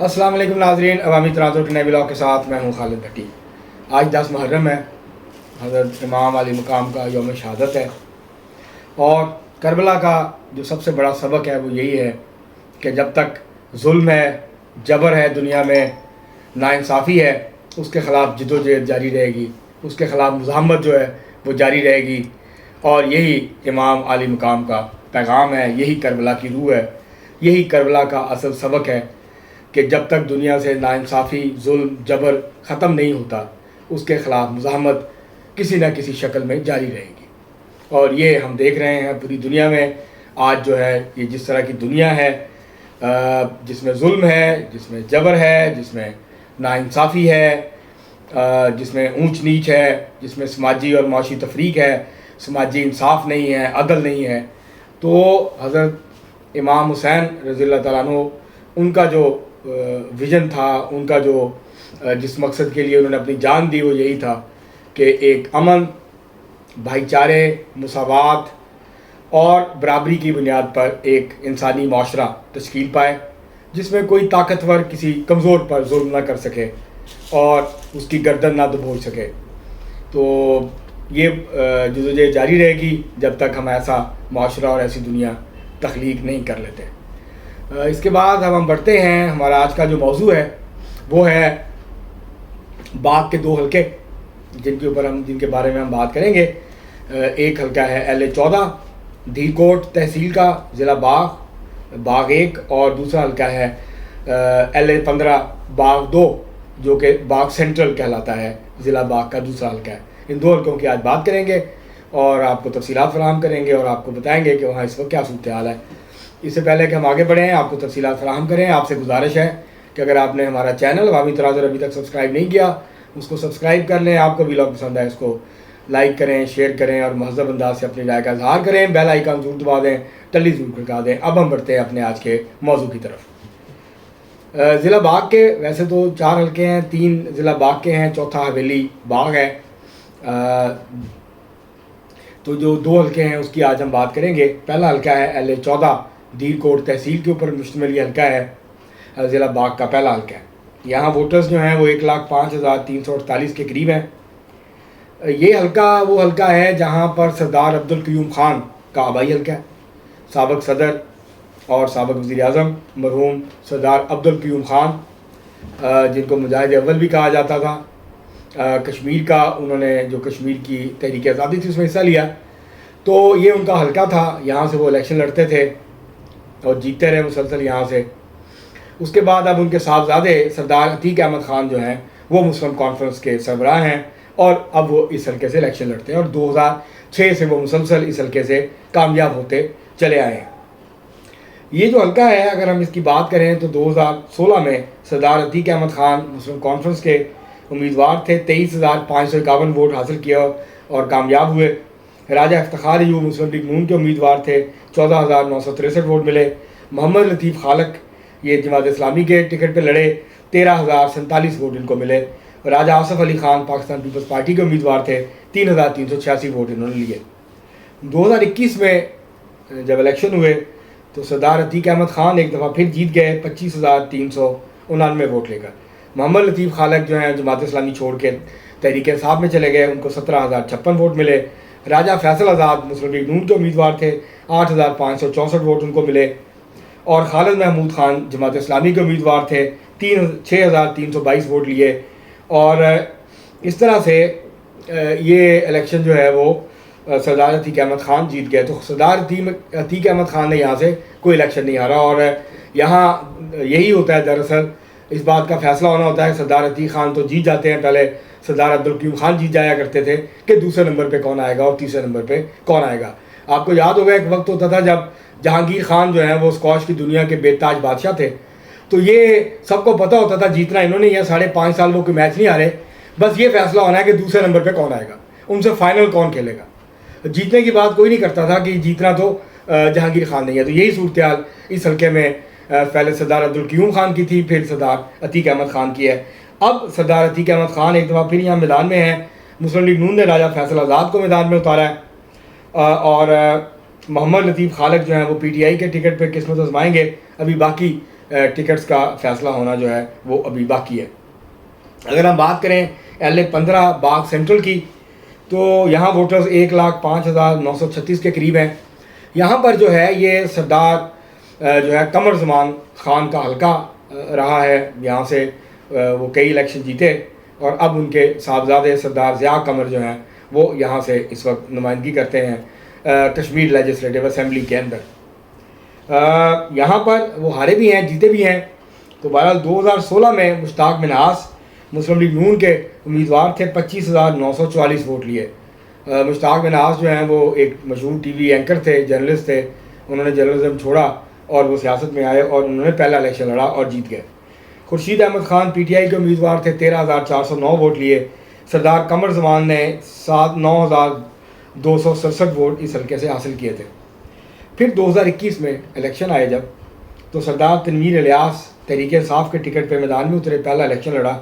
السلام علیکم ناظرین، عوامی تناظر کے نئے بلاگ کے ساتھ میں ہوں خالد بھٹی۔ آج 10 محرم ہے، حضرت امام علی مقام کا یوم شہادت ہے، اور کربلا کا جو سب سے بڑا سبق ہے وہ یہی ہے کہ جب تک ظلم ہے، جبر ہے، دنیا میں ناانصافی ہے، اس کے خلاف جد و جہد جاری رہے گی، اس کے خلاف مزاحمت جو ہے وہ جاری رہے گی، اور یہی امام علی مقام کا پیغام ہے، یہی کربلا کی روح ہے، یہی کربلا کا اصل سبق ہے کہ جب تک دنیا سے ناانصافی، ظلم، جبر ختم نہیں ہوتا، اس کے خلاف مزاحمت کسی نہ کسی شکل میں جاری رہے گی۔ اور یہ ہم دیکھ رہے ہیں پوری دنیا میں آج جو ہے، یہ جس طرح کی دنیا ہے جس میں ظلم ہے، جس میں جبر ہے، جس میں ناانصافی ہے، جس میں اونچ نیچ ہے، جس میں سماجی اور معاشی تفریق ہے، سماجی انصاف نہیں ہے، عدل نہیں ہے، تو حضرت امام حسین رضی اللہ تعالیٰ عنہ ان کا جو ویژن تھا، ان کا جو جس مقصد کے لیے انہوں نے اپنی جان دی وہ یہی تھا کہ ایک امن، بھائی چارے، مساوات اور برابری کی بنیاد پر ایک انسانی معاشرہ تشکیل پائے، جس میں کوئی طاقتور کسی کمزور پر ظلم نہ کر سکے اور اس کی گردن نہ دبوچ سکے۔ تو یہ جدوجہد جاری رہے گی جب تک ہم ایسا معاشرہ اور ایسی دنیا تخلیق نہیں کر لیتے۔ اس کے بعد اب ہم بڑھتے ہیں، ہمارا آج کا جو موضوع ہے وہ ہے باغ کے 2 حلقے جن کے بارے میں ہم بات کریں گے۔ ایک حلقہ ہے LA-14 دھیر کوٹ تحصیل کا، ضلع باغ 1، اور دوسرا حلقہ ہے LA-15 باغ 2 جو کہ باغ سینٹرل کہلاتا ہے، ضلع باغ کا دوسرا حلقہ ہے۔ ان 2 حلقوں کی آج بات کریں گے اور آپ کو تفصیلات فراہم کریں گے اور آپ کو بتائیں گے کہ وہاں اس وقت کیا صورتحال ہے۔ اس سے پہلے کہ ہم آگے بڑھیں، آپ کو تفصیلات فراہم کریں، آپ سے گزارش ہے کہ اگر آپ نے ہمارا چینل عوامی تناظر ابھی تک سبسکرائب نہیں کیا، اس کو سبسکرائب کر لیں۔ آپ کو ویلاگ پسند ہے اس کو لائک کریں، شیئر کریں اور مہذب انداز سے اپنی رائے کا اظہار کریں۔ بیل آئیکن ضرور دبا دیں، ٹلی ضرور کھڑکا دیں۔ اب ہم بڑھتے ہیں اپنے آج کے موضوع کی طرف۔ ضلع باغ کے ویسے تو 4 حلقے ہیں، 3 ضلع باغ کے ہیں، چوتھا حویلی باغ ہے۔ تو جو 2 حلقے ہیں اس کی آج ہم بات کریں گے۔ پہلا حلقہ ہے LA-14 دھیر کوٹ تحصیل کے اوپر مشتمل یہ حلقہ ہے، ضلع باغ کا پہلا حلقہ ہے۔ یہاں ووٹرز جو ہیں وہ 1,05,348 کے قریب ہیں۔ یہ حلقہ وہ حلقہ ہے جہاں پر سردار عبدالقیوم خان کا آبائی حلقہ ہے۔ سابق صدر اور سابق وزیر اعظم مرحوم سردار عبدالقیوم خان، جن کو مجاہد اول بھی کہا جاتا تھا، کشمیر کا انہوں نے جو کشمیر کی تحریک آزادی تھی اس میں حصہ لیا، تو یہ ان کا حلقہ تھا۔ یہاں سے وہ الیکشن لڑتے تھے اور جیتتے رہے مسلسل یہاں سے۔ اس کے بعد اب ان کے صاحبزادے سردار عتیق احمد خان جو ہیں وہ مسلم کانفرنس کے سربراہ ہیں، اور اب وہ اس حلقے سے الیکشن لڑتے ہیں، اور 2006 سے وہ مسلسل اس حلقے سے کامیاب ہوتے چلے آئے ہیں۔ یہ جو حلقہ ہے اگر ہم اس کی بات کریں تو 2016 میں سردار عتیق احمد خان مسلم کانفرنس کے امیدوار تھے، 23,551 ووٹ حاصل کیا اور کامیاب ہوئے۔ راجہ افتخار ایوب مسلم لیگ نون کے امیدوار تھے، 14,963 ووٹ ملے۔ محمد لطیف خالق یہ جماعت اسلامی کے ٹکٹ پہ لڑے، 13,047 ووٹ ان کو ملے۔ راجہ آصف علی خان پاکستان پیپلز پارٹی کے امیدوار تھے، 3,386 ووٹ انہوں نے لیے۔ 2021 میں جب الیکشن ہوئے تو سردار عتیق احمد خان ایک دفعہ پھر جیت گئے 25,399 ووٹ لے کر۔ محمد لطیف خالق جو ہیں جماعت اسلامی چھوڑ کے تحریک انصاف میں چلے گئے، ان کو 17,056 ووٹ ملے۔ راجہ فیصل آزاد مسلم لیگ نون کے امیدوار تھے، 8,564 ووٹ ان کو ملے، اور خالد محمود خان جماعت اسلامی کے امیدوار تھے، 6,322 ووٹ لیے۔ اور اس طرح سے یہ الیکشن جو ہے وہ سردار عتیق احمد خان جیت گئے۔ تو سردار عتیق احمد خان نے یہاں سے کوئی الیکشن نہیں ہارا، اور یہاں یہی ہوتا ہے، دراصل اس بات کا فیصلہ ہونا ہوتا ہے۔ سردار عتیق خان تو جیت جاتے ہیں، پہلے سردار عبدالقیوم خان جیت جایا کرتے تھے کہ دوسرے نمبر پہ کون آئے گا اور تیسرے نمبر پہ کون آئے گا۔ آپ کو یاد ہوگا ایک وقت ہوتا تھا جب جہانگیر خان جو ہیں وہ اسکواش کی دنیا کے بے تاج بادشاہ تھے، تو یہ سب کو پتہ ہوتا تھا جیتنا انہوں نے، 5.5 سال وہ کوئی میچ نہیں ہارے، بس یہ فیصلہ ہونا ہے کہ دوسرے نمبر پہ کون آئے گا، ان سے فائنل کون کھیلے گا۔ جیتنے کی بات کوئی نہیں کرتا تھا کہ جیتنا تو جہانگیر خان نہیں ہے۔ تو یہی صورتحال اس حلقے میں پہلے سردار عبدالقیوم خان کی تھی، پھر سردار عتیق احمد خان کی ہے۔ اب سردار عتیق احمد خان ایک دفعہ پھر یہاں میدان میں ہیں۔ مسلم لیگ نون نے راجہ فیصل آزاد کو میدان میں اتارا ہے، اور محمد لطیف خالق جو ہیں وہ PTI کے ٹکٹ پہ قسمت آزمائیں گے۔ ابھی باقی ٹکٹس کا فیصلہ ہونا جو ہے وہ ابھی باقی ہے۔ اگر ہم بات کریں LA-15 باغ سینٹرل کی، تو یہاں ووٹرز 1,05,936 کے قریب ہیں۔ یہاں پر جو ہے یہ سردار جو ہے قمر زمان خان کا حلقہ رہا ہے، یہاں سے وہ کئی الیکشن جیتے، اور اب ان کے صاحبزادے سردار ضیاء قمر جو ہیں وہ یہاں سے اس وقت نمائندگی کرتے ہیں کشمیر لیجسلیٹو اسمبلی کے اندر۔ یہاں پر وہ ہارے بھی ہیں، جیتے بھی ہیں۔ تو بہرحال 2016 میں مشتاق منہاس مسلم لیگ نون کے امیدوار تھے، 25,944 ووٹ لیے۔ مشتاق منہاس جو ہیں وہ ایک مشہور ٹی وی اینکر تھے، جرنلسٹ تھے، انہوں نے جرنلزم چھوڑا اور وہ سیاست میں آئے اور انہوں نے پہلا الیکشن لڑا اور جیت گئے۔ خورشید احمد خان PTI کے امیدوار تھے، 13,409 ووٹ لیے۔ سردار قمر زمان نے 9,267 ووٹ اس حلقے سے حاصل کیے تھے۔ پھر 2021 میں الیکشن آئے جب، تو سردار تنویر الیاس تحریک انصاف کے ٹکٹ پہ میدان میں اترے، پہلا الیکشن لڑا،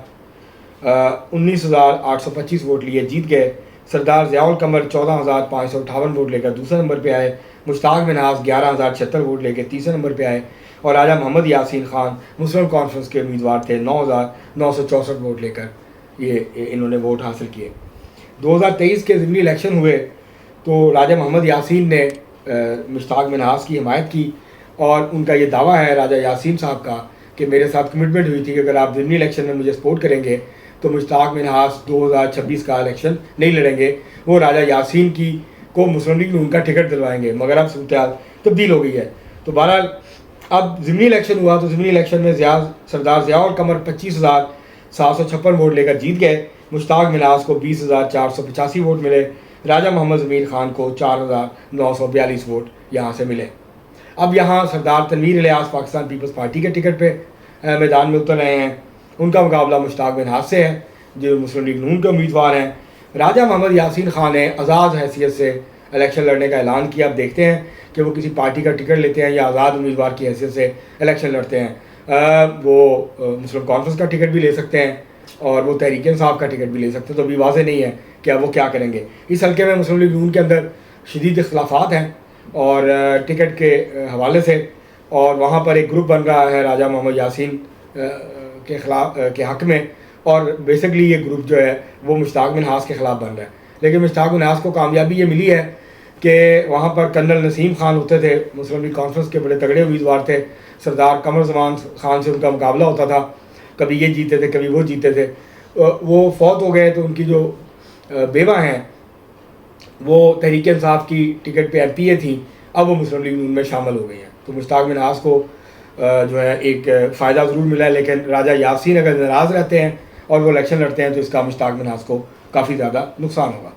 19,825 ووٹ لیے، جیت گئے۔ سردار ضیاء القمر 14,558 ووٹ لے کر دوسرے نمبر پہ آئے۔ مشتاق منہاس 11,076 ووٹ لے کے تیسرے نمبر پہ آئے، اور راجہ محمد یاسین خان مسلم کانفرنس کے امیدوار تھے، 9,964 ووٹ لے کر یہ انہوں نے ووٹ حاصل کیے۔ 2023 کے ضمنی الیکشن ہوئے تو راجہ محمد یاسین نے مشتاق منہاس کی حمایت کی، اور ان کا یہ دعویٰ ہے راجہ یاسین صاحب کا کہ میرے ساتھ کمٹمنٹ ہوئی تھی کہ اگر آپ ضمنی الیکشن میں مجھے سپورٹ کریں گے تو مشتاق منہاس 2026 کا الیکشن نہیں لڑیں گے، وہ راجہ یاسین کو مسلم لیگ نون کا ٹکٹ دلوائیں گے۔ مگر اب صورتحال تبدیل ہو گئی ہے۔ تو بہرحال اب ضمنی الیکشن ہوا تو ضمنی الیکشن میں سردار ضیاء القمر 25,756 ووٹ لے کر جیت گئے۔ مشتاق منہاس کو 20,485 ووٹ ملے۔ راجہ محمد ضمیر خان کو 4,942 ووٹ یہاں سے ملے۔ اب یہاں سردار تنویر الیاس پاکستان پیپلز پارٹی کے ٹکٹ پہ میدان میں اتر رہے ہیں، ان کا مقابلہ مشتاق منہاس سے ہے جو مسلم لیگ نون کے امیدوار ہیں۔ راجہ محمد یاسین خان نے آزاد حیثیت سے الیکشن لڑنے کا اعلان کیا۔ اب دیکھتے ہیں کہ وہ کسی پارٹی کا ٹکٹ لیتے ہیں یا آزاد امیدوار کی حیثیت سے الیکشن لڑتے ہیں۔ وہ مسلم کانفرنس کا ٹکٹ بھی لے سکتے ہیں اور وہ تحریک انصاف کا ٹکٹ بھی لے سکتے ہیں، تو ابھی واضح نہیں ہے کہ اب وہ کیا کریں گے۔ اس حلقے میں مسلم لیگ نون کے اندر شدید اختلافات ہیں اور ٹکٹ کے حوالے سے، اور وہاں پر ایک گروپ بن رہا ہے راجہ محمد یاسین کے حق میں، اور بیسکلی یہ گروپ جو ہے وہ مشتاق منہاس کے خلاف بن رہا ہے۔ لیکن مشتاق منہاس کو کامیابی یہ ملی ہے کہ وہاں پر کرنل نسیم خان ہوتے تھے، مسلم لیگ کانفرنس کے بڑے تگڑے امیدوار تھے۔ سردار قمر زمان خان سے ان کا مقابلہ ہوتا تھا، کبھی یہ جیتے تھے کبھی وہ جیتے تھے۔ وہ فوت ہو گئے تو ان کی جو بیوہ ہیں وہ تحریک انصاف کی ٹکٹ پہ MPA تھیں، اب وہ مسلم لیگ نون میں شامل ہو گئی ہیں۔ تو مشتاق منہاس کو جو ہے ایک فائدہ ضرور ملا ہے، لیکن راجہ یاسین اگر ناراض رہتے ہیں اور وہ الیکشن لڑتے ہیں تو اس کا مشتاق منہاس کو کافی زیادہ نقصان ہوگا۔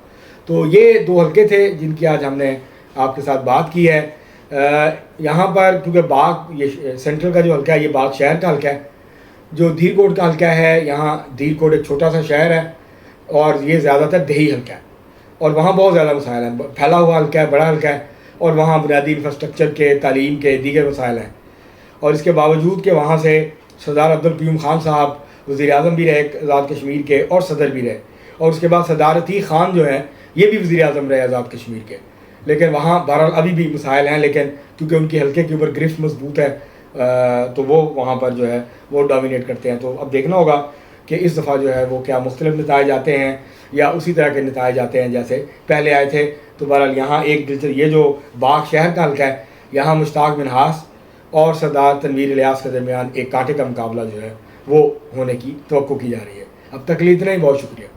تو یہ دو حلقے تھے جن کی آج ہم نے آپ کے ساتھ بات کی ہے۔ یہاں پر کیونکہ باغ یہ سینٹرل کا جو حلقہ ہے یہ باغ شہر کا حلقہ ہے، جو دھیر کوٹ کا حلقہ ہے یہاں دھیر کوٹ ایک چھوٹا سا شہر ہے اور یہ زیادہ تر دیہی حلقہ ہے، اور وہاں بہت زیادہ مسائل ہیں، پھیلا ہوا حلقہ ہے، بڑا حلقہ ہے، اور وہاں بنیادی انفراسٹرکچر کے، تعلیم کے، دیگر مسائل ہیں۔ اور اس کے باوجود کہ وہاں سے سردار عبدالقیوم خان صاحب وزیر اعظم بھی رہے آزاد کشمیر کے اور صدر بھی رہے، اور اس کے بعد سردار عتیق خان جو ہیں یہ بھی وزیر اعظم رہے آزاد کشمیر کے، لیکن وہاں بہرحال ابھی بھی مسائل ہیں، لیکن کیونکہ ان کی حلقے کے اوپر گرفت مضبوط ہے تو وہ وہاں پر جو ہے وہ ڈومینیٹ کرتے ہیں۔ تو اب دیکھنا ہوگا کہ اس دفعہ جو ہے وہ کیا مختلف نتائج آتے ہیں یا اسی طرح کے نتائج آتے ہیں جیسے پہلے آئے تھے۔ تو بہرحال یہاں ایک دلچسپ یہ جو باغ شہر کا حلقہ ہے یہاں مشتاق منہاس اور سردار تنویر الیاس کے درمیان ایک کانٹے کا مقابلہ جو ہے وہ ہونے کی توقع کی جا رہی ہے۔ اب تک کے لیے اتنا ہی، بہت شکریہ۔